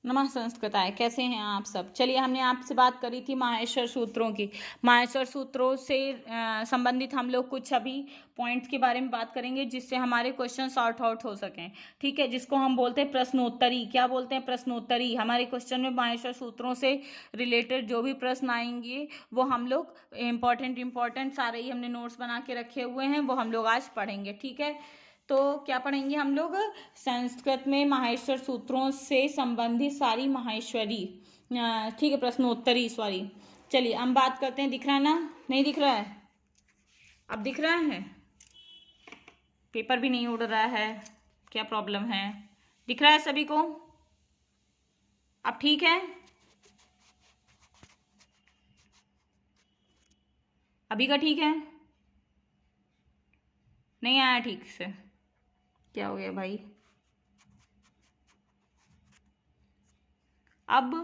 नमः संस्कृताय। कैसे हैं आप सब। चलिए, हमने आपसे बात करी थी माहेश्वर सूत्रों की। माहेश्वर सूत्रों से संबंधित हम लोग कुछ अभी पॉइंट्स के बारे में बात करेंगे जिससे हमारे क्वेश्चन सॉर्ट आउट हो सकें। ठीक है, जिसको हम बोलते हैं प्रश्नोत्तरी। क्या बोलते हैं? प्रश्नोत्तरी। हमारे क्वेश्चन में माहेश्वर सूत्रों से रिलेटेड जो भी प्रश्न आएंगे वो हम लोग इम्पॉर्टेंट सारे ही हमने नोट्स बना के रखे हुए हैं, वो हम लोग आज पढ़ेंगे। ठीक है, तो क्या पढ़ेंगे हम लोग? संस्कृत में माहेश्वर सूत्रों से संबंधित सारी माहेश्वरी, ठीक है, प्रश्नोत्तरी सॉरी। चलिए हम बात करते हैं। दिख रहा है ना? नहीं दिख रहा है? अब दिख रहा है? पेपर भी नहीं उड़ रहा है? क्या प्रॉब्लम है? दिख रहा है सभी को? अब ठीक है? अभी का ठीक है? नहीं आया ठीक से? क्या हो गया भाई? अब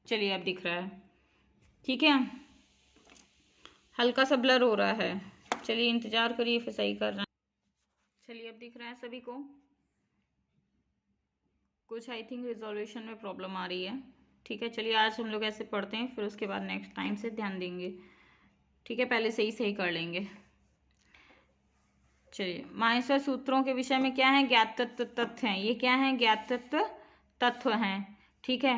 चलिए, अब दिख रहा है। ठीक है, हल्का सा ब्लर हो रहा है। चलिए इंतजार करिए, फिर सही कर रहे हैं। चलिए अब दिख रहा है सभी को? कुछ आई थिंक रिजोल्यूशन में प्रॉब्लम आ रही है। ठीक है, चलिए आज हम लोग ऐसे पढ़ते हैं, फिर उसके बाद नेक्स्ट टाइम से ध्यान देंगे। ठीक है, पहले से ही सही कर लेंगे। चलिए, माहेश्वर सूत्रों के विषय में क्या है? ज्ञात तत्व तथ्य हैं। ये क्या है? ज्ञात तत्व तत्व हैं। ठीक है,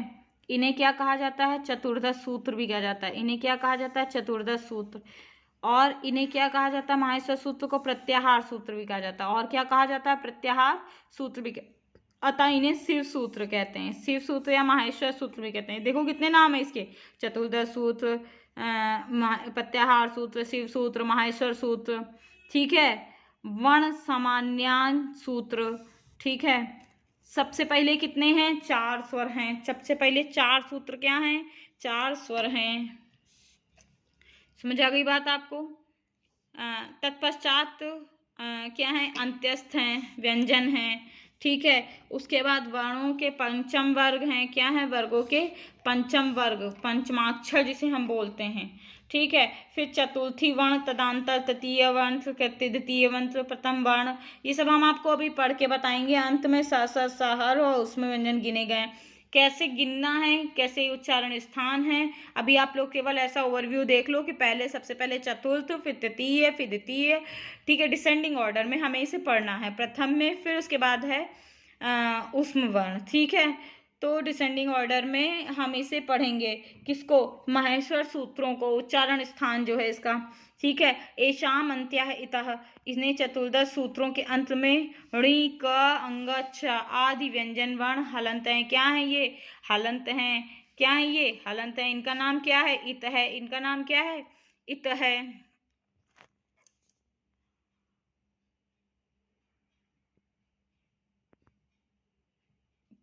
इन्हें क्या कहा जाता है? चतुर्दश सूत्र भी कहा जाता है। इन्हें क्या कहा जाता है? चतुर्दश सूत्र। और इन्हें क्या कहा जाता है? माहेश्वर सूत्र को प्रत्याहार सूत्र भी कहा जाता है। और क्या कहा जाता है? प्रत्याहार सूत्र भी। अतः इन्हें शिव सूत्र कहते हैं। शिव सूत्र या माहेश्वर सूत्र भी कहते हैं। देखो कितने नाम है इसके। चतुर्दश सूत्र, प्रत्याहार सूत्र, शिव सूत्र, माहेश्वर सूत्र। ठीक है, वर्ण सामान्यान सूत्र। ठीक है, सबसे पहले कितने हैं? 4 स्वर हैं। सबसे पहले 4 सूत्र क्या हैं? 4 स्वर हैं। समझ आ गई बात आपको? तत्पश्चात क्या है? अंत्यस्थ हैं, व्यंजन हैं। ठीक है, उसके बाद वर्णों के पंचम वर्ग हैं। क्या है? वर्गों के पंचम वर्ग, पंचमाक्षर जिसे हम बोलते हैं। ठीक है, फिर चतुर्थी वर्ण, तदांतर, तृतीय वर्ण, द्वितीय वर्ण, प्रथम वर्ण। ये सब हम आपको अभी पढ़ के बताएंगे। अंत में स स स हर और उसमें व्यंजन गिने गए। कैसे गिनना है, कैसे उच्चारण स्थान है, अभी आप लोग केवल ऐसा ओवरव्यू देख लो कि पहले सबसे पहले चतुर्थ, फिर तृतीय, फिर द्वितीय। ठीक है, डिसेंडिंग ऑर्डर में हमें इसे पढ़ना है। प्रथम में, फिर उसके बाद है ऊष्म वर्ण। ठीक है, तो डिसेंडिंग ऑर्डर में हम इसे पढ़ेंगे। किसको? माहेश्वर सूत्रों को। उच्चारण स्थान जो है इसका। ठीक है, एशाम अंत्य इतः। इन्हें चतुर्दश सूत्रों के अंत में ऋ, क, अंग, छ आदि व्यंजन वर्ण हलंत हैं। क्या है ये? हलंत हैं। क्या है ये? हलंत हैं। इनका नाम क्या है? इत है। इनका नाम क्या है? इत है।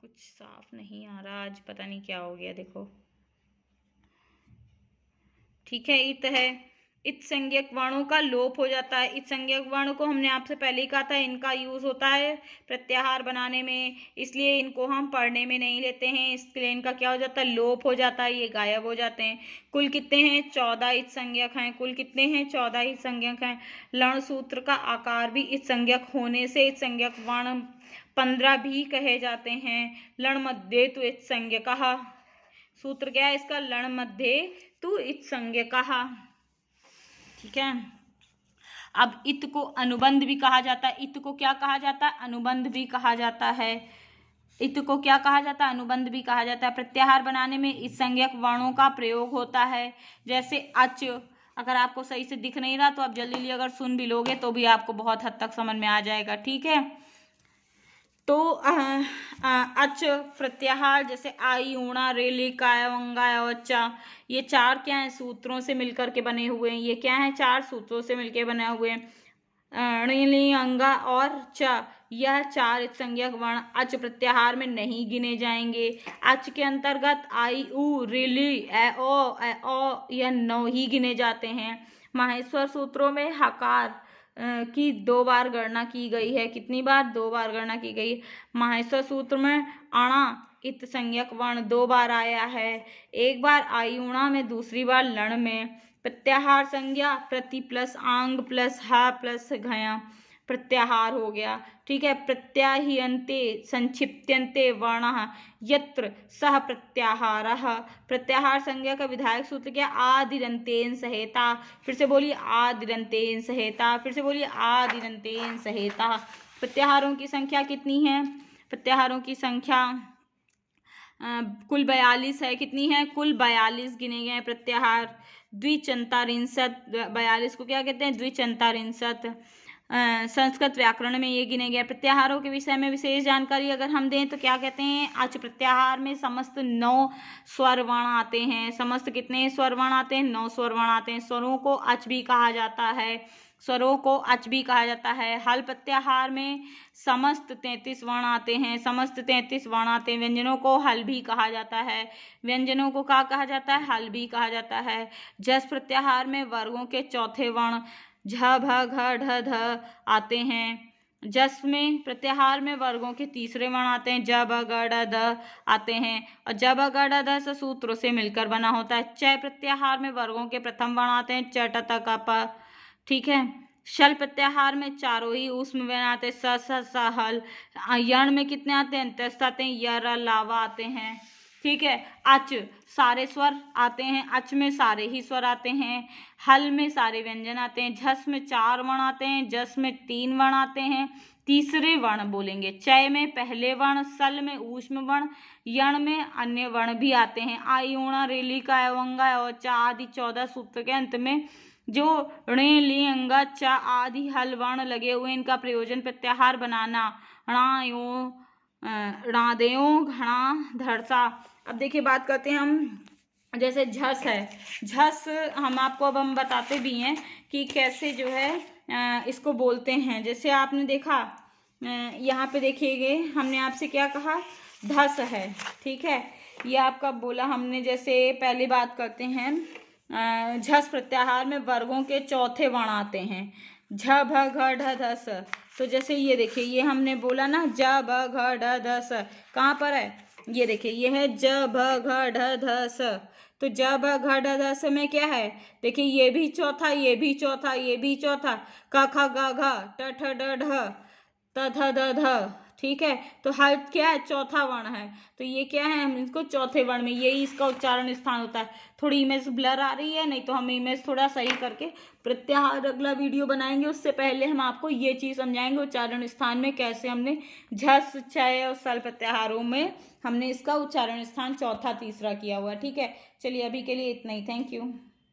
कुछ साफ नहीं आ रहा आज, पता नहीं क्या हो गया। देखो, ठीक है, इत है। इत संज्ञक वर्णों का लोप हो जाता है। इत संज्ञक वर्ण को हमने आपसे पहले ही कहा था, इनका यूज होता है प्रत्याहार बनाने में, इसलिए इनको हम पढ़ने में नहीं लेते हैं। इसलिए इनका क्या हो जाता है? लोप हो जाता है, ये गायब हो जाते हैं। कुल कितने हैं? 14 इत संज्ञक हैं। कुल कितने हैं? 14 इत संज्ञक हैं। लण सूत्र का आकार भी इत संज्ञक होने से इत संज्ञक वर्ण 15 भी कहे जाते हैं। लण मध्य तो इत संज्ञकः। सूत्र क्या है इसका? लण मध्य तु इत संज्ञकः। ठीक है, अब इत को अनुबंध भी कहा जाता है। इत को क्या कहा जाता है? अनुबंध भी कहा जाता है। इत को क्या कहा जाता है? अनुबंध भी कहा जाता है। प्रत्याहार बनाने में इत संज्ञक वर्णों का प्रयोग होता है। जैसे अच, अगर आपको सही से दिख नहीं रहा तो आप जल्दी अगर सुन भी लोगे तो भी आपको बहुत हद तक समझ में आ जाएगा। ठीक है, तो अच प्रत्याहार जैसे आई, ऊणा, रेली, काय, वंगा, अवच्चा, ये 4 क्या है? सूत्रों से मिलकर के बने हुए हैं। ये क्या है? 4 सूत्रों से मिलकर बने हुए हैं। ऋली, अंगा और च, यह 4 संज्ञक वर्ण अच प्रत्याहार में नहीं गिने जाएंगे। अच के अंतर्गत आई, उ, रिली, ए ओ यह 9 ही गिने जाते हैं। माहेश्वर सूत्रों में हकार की 2 बार गणना की गई है। कितनी बार? 2 बार गणना की गई। माहेश्वर सूत्र में अणा इत संज्ञक वर्ण 2 बार आया है। एक बार आई ऊणा में, दूसरी बार लण में। प्रत्याहार संज्ञा प्रति प्लस आंग प्लस हा प्लस घया। प्रत्याहार हो गया। ठीक है, प्रत्याह्यन्ते संक्षिप्यन्ते वर्णः यत्र सह प्रत्याहारः। प्रत्याहार संज्ञा का विधायक सूत्र क्या? आदिरन्तेन सहेता। फिर से बोलिए आदिरन्तेन सहेता। फिर से बोलिए आदिरन्तेन सहेता। प्रत्याहारों की संख्या कितनी है? प्रत्याहारों की संख्या कुल 42 है। कितनी है? कुल 42 गिने गए हैं प्रत्याहार। द्विचंतारिंशत, 42 को क्या कहते हैं? द्विचंतारिंशत। संस्कृत व्याकरण में ये गिने गए। प्रत्याहारों के विषय में विशेष जानकारी अगर हम दें तो क्या कहते हैं? अच प्रत्याहार में समस्त 9 स्वर वर्ण आते हैं। समस्त कितने स्वर वर्ण आते हैं? 9 स्वर वर्ण आते हैं। स्वरों को अच भी कहा जाता है। स्वरों को अच भी कहा जाता है। हल प्रत्याहार में समस्त 33 वर्ण आते हैं। समस्त 33 वर्ण आते हैं। व्यंजनों को हल भी कहा जाता है। व्यंजनों को क्या कहा जाता है? हल भी कहा जाता है। जस प्रत्याहार में वर्गों के चौथे वर्ण झ, भ, घ, ढ, ध आते हैं। जस में प्रत्याहार में वर्गों के तीसरे वर्ण आते हैं। ज, ब, ग, ड, ध आते हैं और ज, ब, ग, ड, ध से सूत्रों से मिलकर बना होता है। च प्रत्याहार में वर्गों के प्रथम वर्ण आते हैं। च, ट, त, क, प। ठीक है। शल प्रत्याहार में चारों ही ऊष्म व्यंजन आते हैं। स, स, हल। यण में कितने आते हैं? अंत्यस्थ आते हैं। य, र, लावा आते हैं। ठीक है। अच सारे स्वर आते हैं। अच में सारे ही स्वर आते हैं। हल में सारे व्यंजन आते हैं। झस में 4 वर्ण आते हैं। जस में 3 वर्ण आते हैं। तीसरे वर्ण बोलेंगे। चय में पहले वर्ण, सल में ऊष्म वर्ण, यण में अन्य वर्ण भी आते हैं। आ, ऊणा, रेली का, अवंगा और चा आदि 14 सूत्र के अंत में जो णे, ली, अंगा, चा आदि हल वर्ण लगे हुए, इनका प्रयोजन प्रत्याहार बनाना। णा, यो, णादेयो, घणा, धरसा। अब देखिए बात करते हैं हम, जैसे झस है। झस हम आपको अब हम बताते भी हैं कि कैसे जो है इसको बोलते हैं। जैसे आपने देखा यहाँ पे देखिएगा, हमने आपसे क्या कहा? धस है। ठीक है, ये आपका बोला हमने। जैसे पहली बात करते हैं, झस प्रत्याहार में वर्गों के चौथे वर्ण आते हैं। झ, भ, घ, ढ, ध, स। तो जैसे ये देखिए, ये हमने बोला ना, ज, ब, घ, ढ, ध, स। कहाँ पर है? ये देखिए, ये है ज, भ, घ, ढ, ध, स। तो ज, ब, घ, ढ, ध, स में क्या है? देखिए, ये भी चौथा, ये भी चौथा, ये भी चौथा। क, ख, ग, घ, ट, ठ, ड, ढ, त, थ, द, ध। ठीक है, तो हल क्या है? चौथा वर्ण है। तो ये क्या है? हम इसको चौथे वर्ण में, यही इसका उच्चारण स्थान होता है। थोड़ी इमेज ब्लर आ रही है, नहीं तो हम इमेज थोड़ा सही करके प्रत्याहार अगला वीडियो बनाएंगे। उससे पहले हम आपको ये चीज समझाएंगे उच्चारण स्थान में कैसे हमने झस, चय और सल प्रत्याहारों में हमने इसका उच्चारण स्थान चौथा तीसरा किया हुआ। ठीक है, चलिए अभी के लिए इतना ही। Thank you.